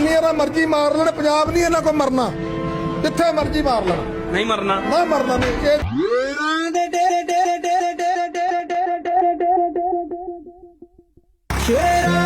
ਜਿੰਨੀਆਂ ਮਰਜ਼ੀ ਮਾਰ ਲੈਣ, ਪੰਜਾਬ ਨਹੀਂ ਇਹਨਾਂ ਕੋਲ ਮਰਨਾ, ਜਿੱਥੇ ਮਰਜ਼ੀ ਮਾਰ ਲੈਣ, ਨਹੀਂ ਮਰਨਾ, ਨਾ ਮਰਨਾ ਨਹੀਂ। ਸ਼ੇਰਾਂ